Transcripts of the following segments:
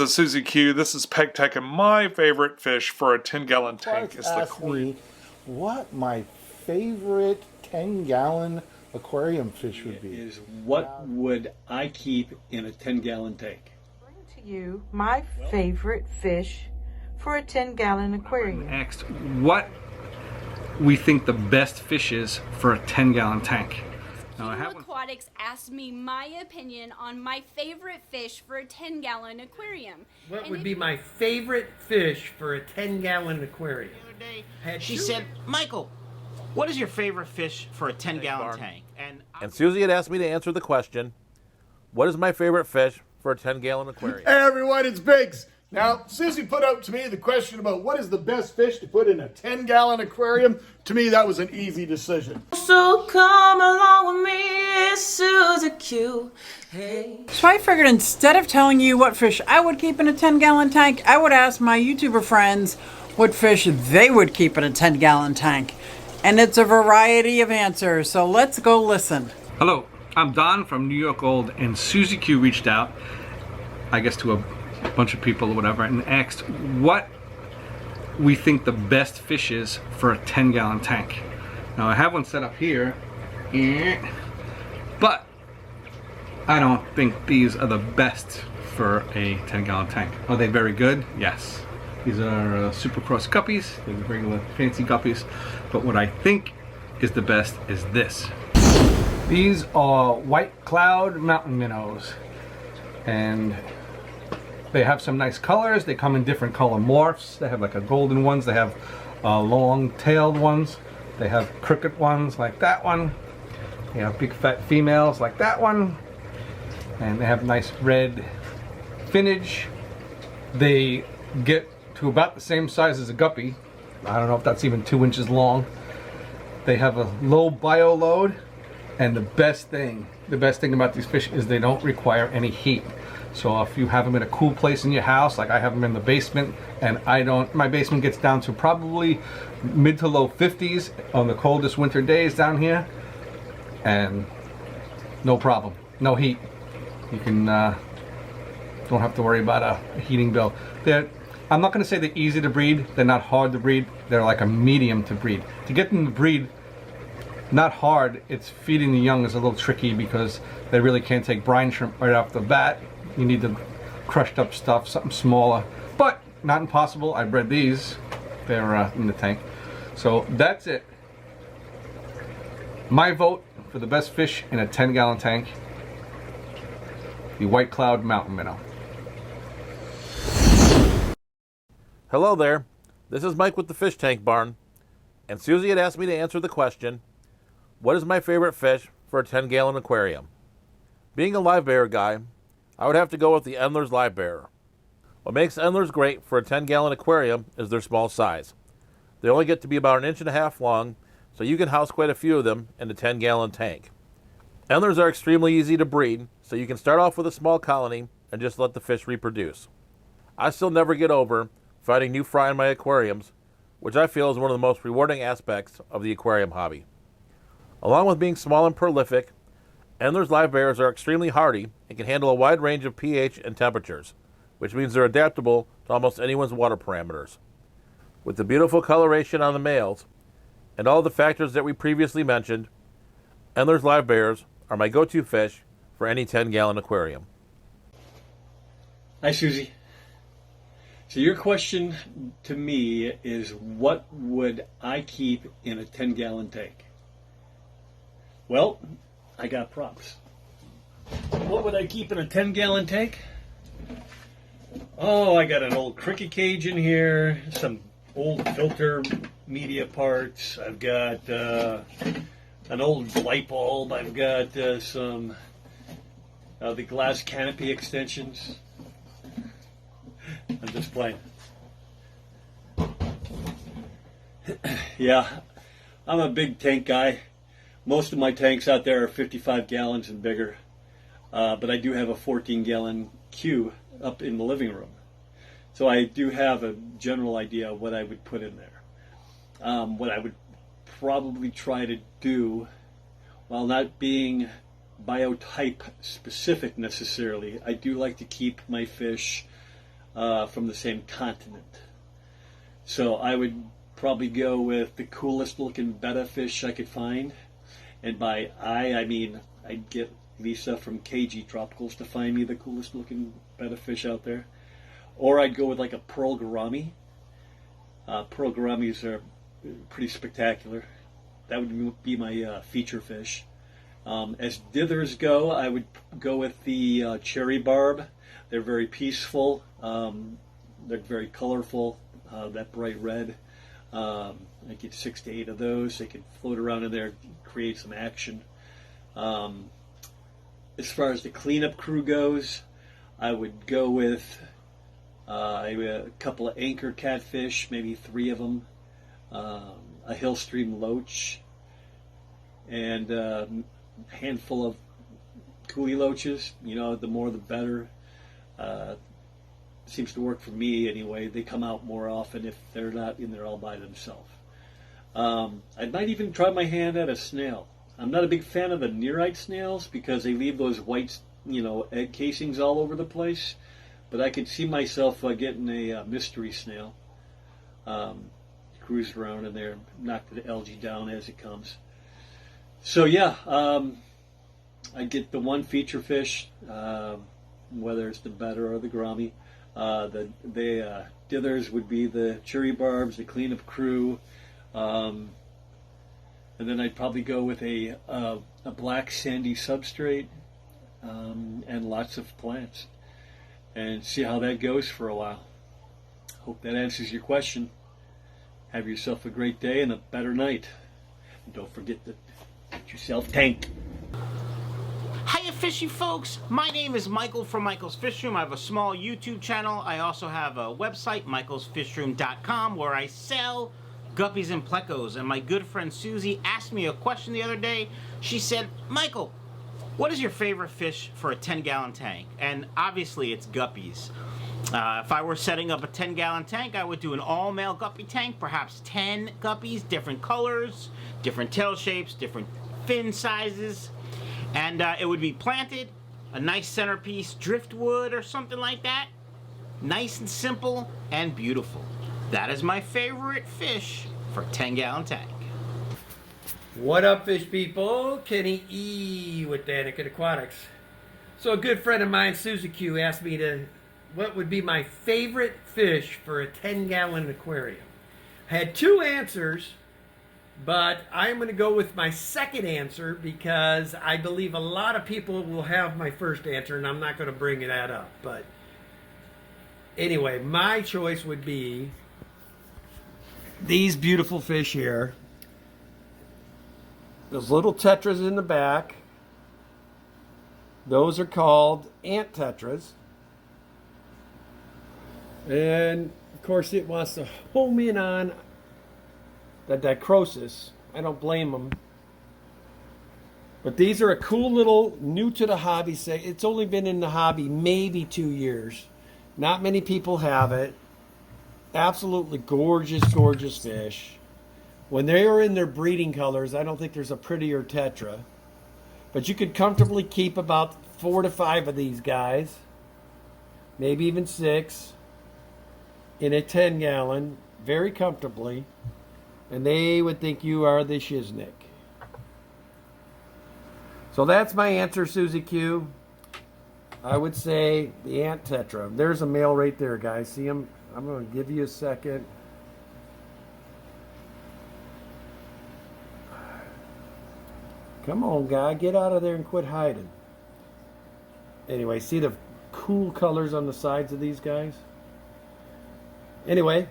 This is SuzyQue. This is Peg Tech, and my favorite fish for a 10-gallon tank is the me what my favorite 10-gallon aquarium fish would be. Is what would I keep in a 10-gallon tank? Bring to you my favorite fish for a 10-gallon aquarium. Asked what we think the best fish is for a 10-gallon tank. Now, QueAquatics asked me my opinion on my favorite fish for a 10-gallon aquarium. What would be my favorite fish for a 10-gallon aquarium? She said, Michael, what is your favorite fish for a 10-gallon tank? And Suzy had asked me to answer the question, what is my favorite fish for a 10-gallon aquarium? Hey everyone, it's Biggs. Now, Suzy put out to me the question about what is the best fish to put in a 10-gallon aquarium. To me, that was an easy decision. So come along with me, it's SuzyQue. Hey. So I figured instead of telling you what fish I would keep in a 10-gallon tank, I would ask my YouTuber friends what fish they would keep in a 10-gallon tank. And it's a variety of answers, so let's go listen. hello, I'm Don from New York Old, and SuzyQue reached out, I guess to a bunch of people or whatever, and asked what we think the best fish is for a 10-gallon tank. Now I have one set up here, but I don't think these are the best for a 10-gallon tank. Are they very good? Yes. These are super cross guppies. They're the regular fancy guppies. But what I think is the best is this. These are white cloud mountain minnows, and they have some nice colors. They come in different color morphs. They have like a golden ones. They have long-tailed ones. They have crooked ones like that one. They have big fat females like that one. And they have nice red finnage. They get to about the same size as a guppy. I don't know if that's even 2 inches long. They have a low bio load. And the best thing about these fish is they don't require any heat. So if you have them in a cool place in your house, like I have them in the basement, and my basement gets down to probably mid to low 50s on the coldest winter days down here, and no problem, no heat. You can don't have to worry about a heating bill. I'm not going to say they're easy to breed. They're not hard to breed. They're like a medium to breed. To get them to breed not hard, it's feeding the young is a little tricky because they really can't take brine shrimp right off the bat. You need the crushed up stuff, something smaller, but not impossible. I bred these. They're in the tank. So that's it. My vote for the best fish in a 10-gallon tank, the white cloud mountain minnow. Hello there, this is Mike with the Fish Tank Barn, and Suzy had asked me to answer the question, what is my favorite fish for a 10-gallon aquarium? Being a live bearer guy, I would have to go with the Endler's live bearer. What makes Endlers great for a 10-gallon aquarium is their small size. They only get to be about 1.5 inches long, so you can house quite a few of them in a 10-gallon tank. Endlers are extremely easy to breed, so you can start off with a small colony and just let the fish reproduce. I still never get over finding new fry in my aquariums, which I feel is one of the most rewarding aspects of the aquarium hobby. Along with being small and prolific, Endler's live bearers are extremely hardy and can handle a wide range of pH and temperatures, which means they're adaptable to almost anyone's water parameters. With the beautiful coloration on the males and all the factors that we previously mentioned, Endler's live bearers are my go-to fish for any 10-gallon aquarium. Hi, Suzy. So your question to me is, what would I keep in a 10-gallon tank? Well, I got props. What would I keep in a 10-gallon tank? Oh, I got an old cricket cage in here, some old filter media parts. I've got an old light bulb. I've got some the glass canopy extensions. I'm just playing. Yeah, I'm a big tank guy. Most of my tanks out there are 55 gallons and bigger, but I do have a 14-gallon Q up in the living room. So I do have a general idea of what I would put in there. What I would probably try to do, while not being biotype specific necessarily, I do like to keep my fish from the same continent. So I would probably go with the coolest looking Betta Fish I could find. And by I mean I'd get Lisa from KG Tropicals to find me the coolest looking Betta Fish out there. Or I'd go with like a pearl gourami. Pearl gouramis are pretty spectacular. That would be my feature fish. As dithers go, I would go with the cherry barb. They're very peaceful. They're very colorful. That bright red. I get 6 to 8 of those. They can float around in there, create some action. As far as the cleanup crew goes, I would go with a couple of anchor catfish, maybe 3 of them, a hill stream loach, and a handful of coolie loaches. You know, the more the better. Seems to work for me anyway. They come out more often if they're not in there all by themselves. I might even try my hand at a snail. I'm not a big fan of the nearite snails because they leave those white, egg casings all over the place. But I could see myself getting a mystery snail. Cruise around in there, knock the algae down as it comes. So yeah, I get the one feature fish, whether it's the Betta or the gourami. The dithers would be the cherry barbs, the cleanup crew, and then I'd probably go with a black sandy substrate and lots of plants, and see how that goes for a while. Hope that answers your question. Have yourself a great day and a better night. And don't forget to get yourself tanked. Hiya fishy folks, my name is Michael from Michael's Fish Room. I have a small YouTube channel. I also have a website, michaelsfishroom.com, where I sell guppies and plecos. And my good friend Suzy asked me a question the other day. She said, Michael, what is your favorite fish for a 10-gallon tank? And obviously it's guppies. If I were setting up a 10-gallon tank, I would do an all-male guppy tank, perhaps 10 guppies, different colors, different tail shapes, different fin sizes. And it would be planted, a nice centerpiece, driftwood or something like that. Nice and simple and beautiful. That is my favorite fish for a 10-gallon tank. What up, fish people? Kenny E with QueAquatics. So a good friend of mine, SuzyQue, asked me what would be my favorite fish for a 10-gallon aquarium. I had 2 answers, but I'm going to go with my second answer because I believe a lot of people will have my first answer, and I'm not going to bring that up. But anyway, my choice would be these beautiful fish here. Those little tetras in the back. Those are called ant tetras. And of course it wants to home in on the dichrosis. I don't blame them. But these are a cool little, new to the hobby. It's only been in the hobby maybe 2 years. Not many people have it. Absolutely gorgeous, gorgeous fish. When they are in their breeding colors, I don't think there's a prettier tetra. But you could comfortably keep about 4 to 5 of these guys. Maybe even 6. In a 10-gallon, very comfortably. And they would think you are the shiznick. So that's my answer, SuzyQue. I would say the ant tetra. There's a male right there, guys. See him? I'm going to give you a second. Come on, guy. Get out of there and quit hiding. Anyway, see the cool colors on the sides of these guys? Anyway,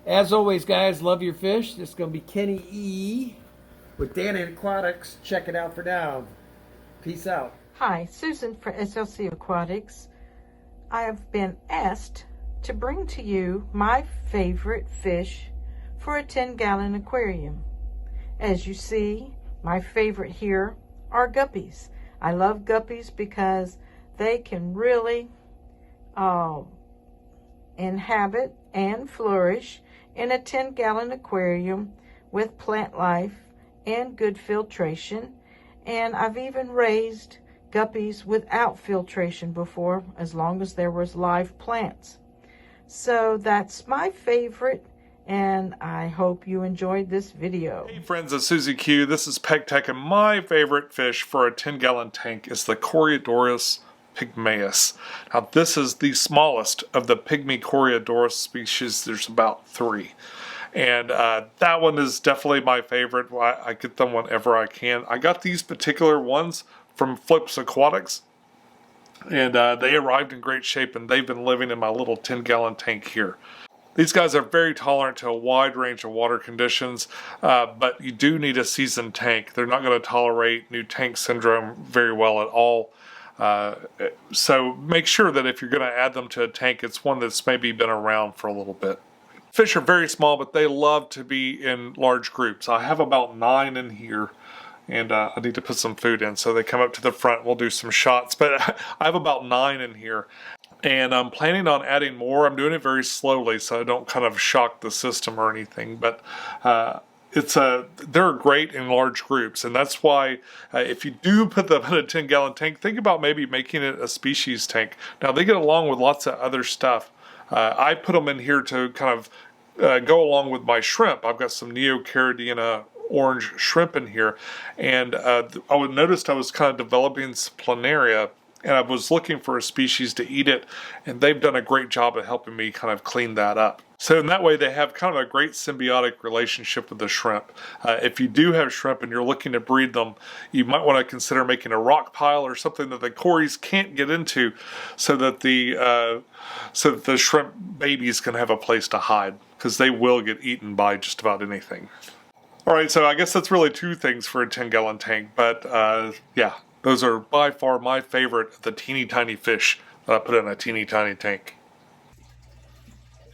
as always, guys, love your fish. This is going to be Kenny E with QueAquatics. Check it out for now. Peace out. Hi, Susan for SLC Aquatics. I have been asked to bring to you my favorite fish for a 10-gallon aquarium. As you see, my favorite here are guppies. I love guppies because they can really inhabit and flourish in a 10-gallon aquarium with plant life and good filtration. And I've even raised guppies without filtration before, as long as there was live plants. So that's my favorite, and I hope you enjoyed this video. Hey friends of SuzyQue, this is PegTech, and my favorite fish for a 10-gallon tank is the Coreodorus Pygmas. Now this is the smallest of the pygmy Coreodorus species. There's about 3. And that one is definitely my favorite. I get them whenever I can. I got these particular ones from QueAquatics, and they arrived in great shape, and they've been living in my little 10-gallon tank here. These guys are very tolerant to a wide range of water conditions, but you do need a seasoned tank. They're not going to tolerate new tank syndrome very well at all. So make sure that if you're going to add them to a tank, it's one that's maybe been around for a little bit. Fish are very small, but they love to be in large groups. I have about 9 in here, and I need to put some food in. So they come up to the front, we'll do some shots, but I have about 9 in here. And I'm planning on adding more. I'm doing it very slowly so I don't kind of shock the system or anything, but they're great in large groups, and that's why if you do put them in a 10-gallon tank, think about maybe making it a species tank. Now they get along with lots of other stuff. I put them in here to kind of go along with my shrimp. I've got some Neocaridina orange shrimp in here, and I noticed I was kind of developing some planaria, and I was looking for a species to eat it, and they've done a great job of helping me kind of clean that up. So in that way, they have kind of a great symbiotic relationship with the shrimp. If you do have shrimp and you're looking to breed them, you might want to consider making a rock pile or something that the cories can't get into, so that the shrimp babies can have a place to hide, because they will get eaten by just about anything. All right, so I guess that's really 2 things for a 10-gallon tank, but yeah, those are by far my favorite of the teeny tiny fish that I put in a teeny tiny tank.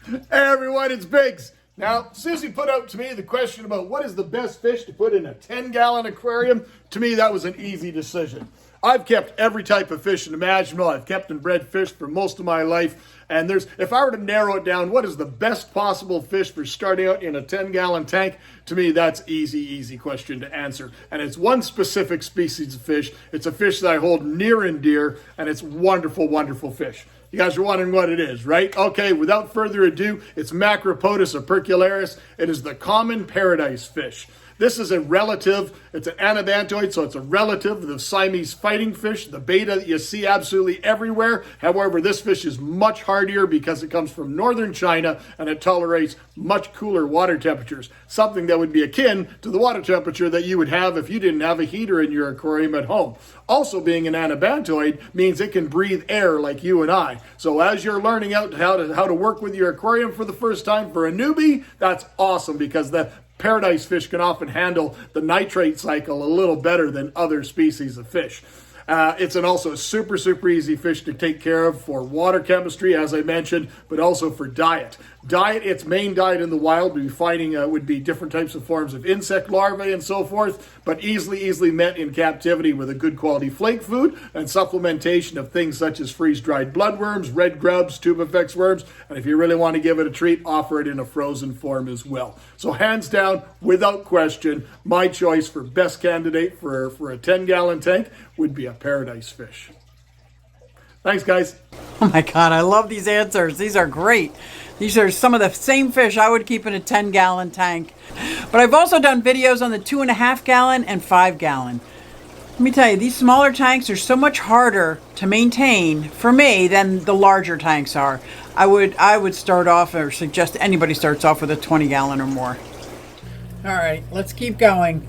Hey everyone, it's Biggs. Now, Suzy put out to me the question about what is the best fish to put in a 10-gallon aquarium. To me, that was an easy decision. I've kept every type of fish imaginable. I've kept and bred fish for most of my life. And if I were to narrow it down, what is the best possible fish for starting out in a 10-gallon tank? To me, that's easy question to answer. And it's one specific species of fish. It's a fish that I hold near and dear, and it's wonderful fish. You guys are wondering what it is, right? Okay, without further ado, it's Macropodus opercularis. It is the common paradise fish. This is a relative, it's an anabantoid, so it's a relative of the Siamese fighting fish, the betta that you see absolutely everywhere. However, this fish is much hardier because it comes from northern China and it tolerates much cooler water temperatures, something that would be akin to the water temperature that you would have if you didn't have a heater in your aquarium at home. Also, being an anabantoid means it can breathe air like you and I. So as you're learning out how to work with your aquarium for the first time for a newbie, that's awesome, because the paradise fish can often handle the nitrate cycle a little better than other species of fish. It's also a super easy fish to take care of for water chemistry, as I mentioned, but also for diet. Its main diet in the wild would be different types of forms of insect larvae and so forth, but easily met in captivity with a good quality flake food and supplementation of things such as freeze-dried bloodworms, red grubs, tubifex worms, and if you really want to give it a treat, offer it in a frozen form as well. So hands down, without question, my choice for best candidate for a 10-gallon tank would be a paradise fish. Thanks, guys. Oh my God, I love these answers. These are great. These are some of the same fish I would keep in a 10-gallon tank. But I've also done videos on the 2.5-gallon and 5-gallon. Let me tell you, these smaller tanks are so much harder to maintain for me than the larger tanks are. I would start off, or suggest anybody starts off with a 20-gallon or more. All right, let's keep going.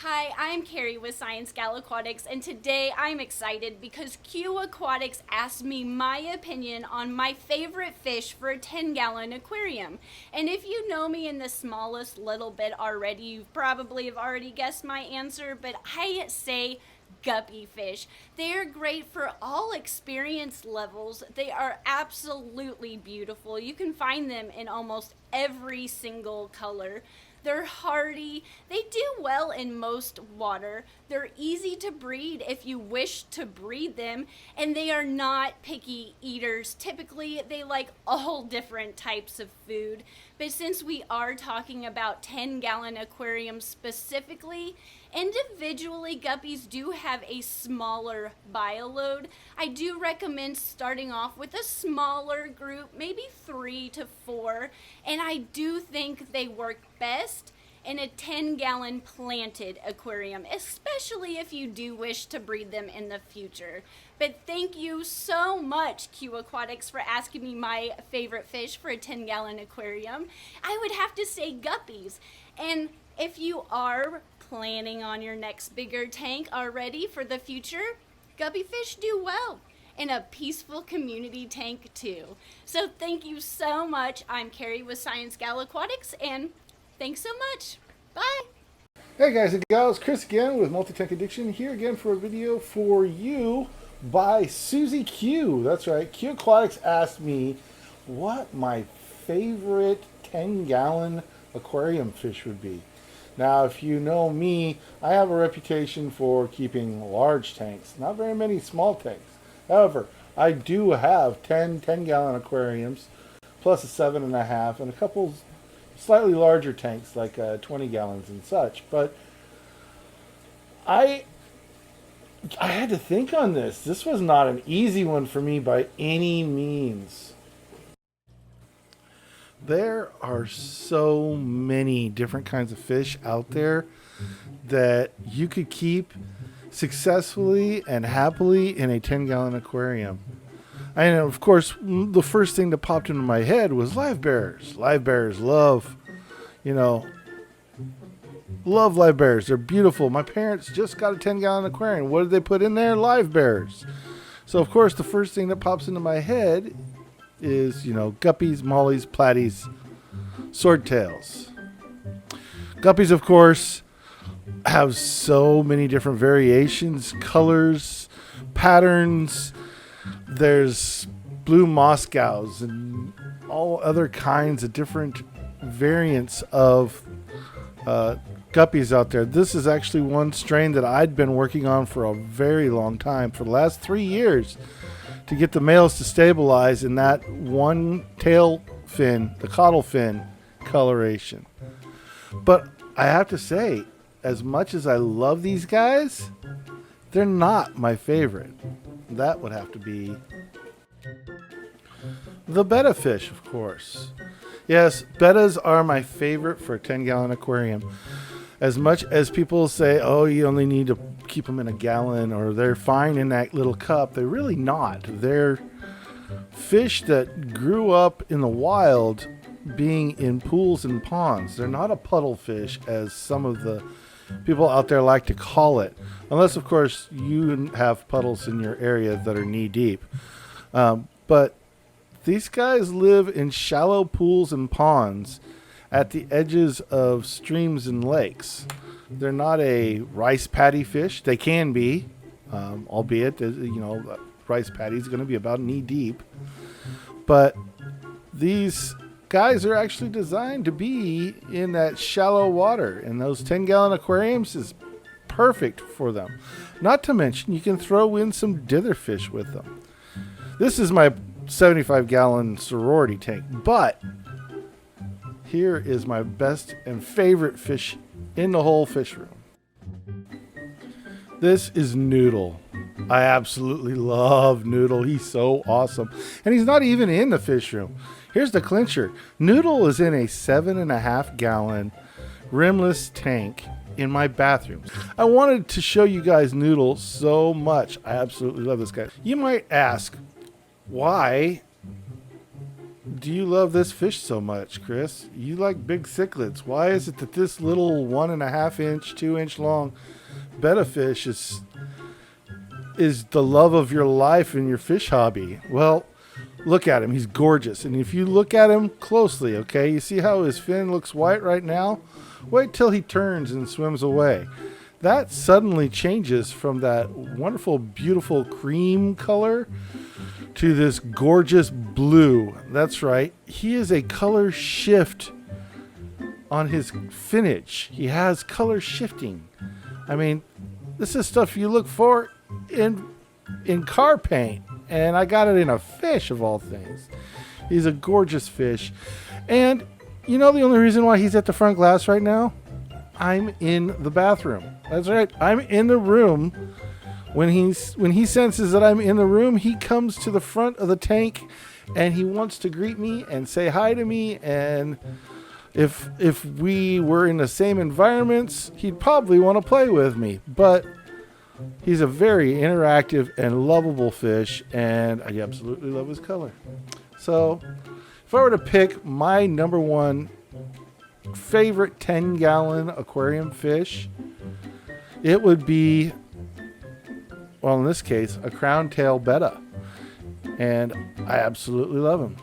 Hi, I'm Carrie with Science Gal Aquatics, and today I'm excited because QueAquatics asked me my opinion on my favorite fish for a 10-gallon aquarium. And if you know me in the smallest little bit already, you probably have already guessed my answer, but I say Guppy fish. They are great for all experience levels. They are absolutely beautiful. You can find them in almost every single color. They're hardy, they do well in most water, they're easy to breed if you wish to breed them, and they are not picky eaters. Typically, they like all different types of food, but since we are talking about 10-gallon aquariums specifically, Individually, guppies do have a smaller bioload. I do recommend starting off with a smaller group, maybe 3 to 4, and I do think they work best in a 10-gallon planted aquarium, especially if you do wish to breed them in the future. But thank you so much, QueAquatics, for asking me my favorite fish for a 10-gallon aquarium. I would have to say guppies. And if you are planning on your next bigger tank already for the future, guppy fish do well in a peaceful community tank too. So thank you so much. I'm Carrie with SuzyQue, and thanks so much. Bye. Hey guys and gals, Chris again with Multi-Tank Addiction, here again for a video for you by SuzyQue. That's right, QueAquatics asked me what my favorite 10-gallon aquarium fish would be. Now, if you know me, I have a reputation for keeping large tanks, not very many small tanks. However, I do have 10-gallon aquariums, plus a 7.5, and a couple slightly larger tanks like 20 gallons and such. But I had to think on this. This was not an easy one for me by any means. There are so many different kinds of fish out there that you could keep successfully and happily in a 10-gallon aquarium. And of course, the first thing that popped into my head was live bears. Live bears love live bears. They're beautiful. My parents just got a 10-gallon aquarium. What did they put in there? Live bears. So of course, the first thing that pops into my head is, guppies, mollies, platies, swordtails. Guppies, of course, have so many different variations, colors, patterns. There's blue Moscows and all other kinds of different variants of guppies out there. This is actually one strain that I'd been working on for a very long time, for the last 3 years, to get the males to stabilize in that one tail fin, the caudal fin coloration. But I have to say, as much as I love these guys, they're not my favorite. That would have to be the Betta fish, of course. Yes, bettas are my favorite for a 10-gallon aquarium. As much as people say, oh, you only need to keep them in a gallon, or they're fine in that little cup, they're really not. They're fish that grew up in the wild being in pools and ponds. They're not a puddle fish, as some of the people out there like to call it. Unless, of course, you have puddles in your area that are knee-deep. But these guys live in shallow pools and ponds at the edges of streams and lakes. They're not a rice paddy fish. They can be, albeit, rice paddy is going to be about knee deep. But these guys are actually designed to be in that shallow water, and those 10-gallon aquariums is perfect for them. Not to mention, you can throw in some dither fish with them. This is my 75-gallon sorority tank, but here is my best and favorite fish in the whole fish room. This is Noodle. I absolutely love Noodle. He's so awesome. And he's not even in the fish room. Here's the clincher. Noodle is in a 7.5-gallon rimless tank in my bathroom. I wanted to show you guys Noodle so much. I absolutely love this guy. You might ask, why do you love this fish so much, Chris? You like big cichlids. Why is it that this little 1.5-inch, 2-inch long Betta fish is the love of your life and your fish hobby? Well, look at him. He's gorgeous. And if you look at him closely, okay, you see how his fin looks white right now? Wait till he turns and swims away. That suddenly changes from that wonderful, beautiful cream color to this gorgeous blue. That's right. He is a color shift on his finnage. He has color shifting. I mean, this is stuff you look for in car paint, and I got it in a fish of all things. He's a gorgeous fish. And you know the only reason why he's at the front glass right now? I'm in the bathroom. That's right, I'm in the room. When he senses that I'm in the room, he comes to the front of the tank and he wants to greet me and say hi to me. And if we were in the same environments, he'd probably want to play with me. But he's a very interactive and lovable fish, and I absolutely love his color. So if I were to pick my number one favorite 10-gallon aquarium fish, it would be, well, in this case, a crown-tail betta. And I absolutely love him.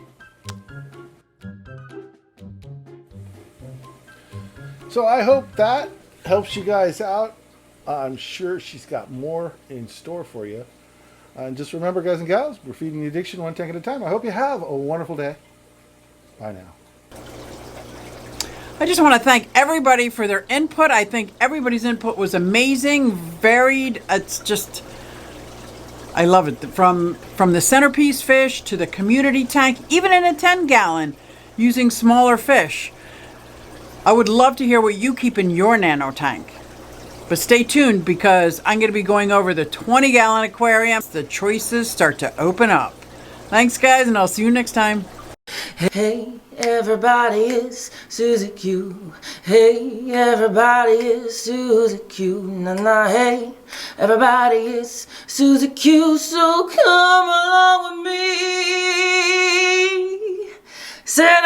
So I hope that helps you guys out. I'm sure she's got more in store for you. And just remember, guys and gals, we're feeding the addiction one tank at a time. I hope you have a wonderful day. Bye now. I just want to thank everybody for their input. I think everybody's input was amazing, varied. It's just, I love it. From the centerpiece fish to the community tank, even in a 10-gallon, using smaller fish. I would love to hear what you keep in your nano tank. But stay tuned, because I'm going to be going over the 20-gallon aquarium. The choices start to open up. Thanks, guys, and I'll see you next time. Hey, everybody, it's SuzyQue. Hey, everybody, it's SuzyQue. Nah, hey, everybody, it's SuzyQue. So come along with me. Said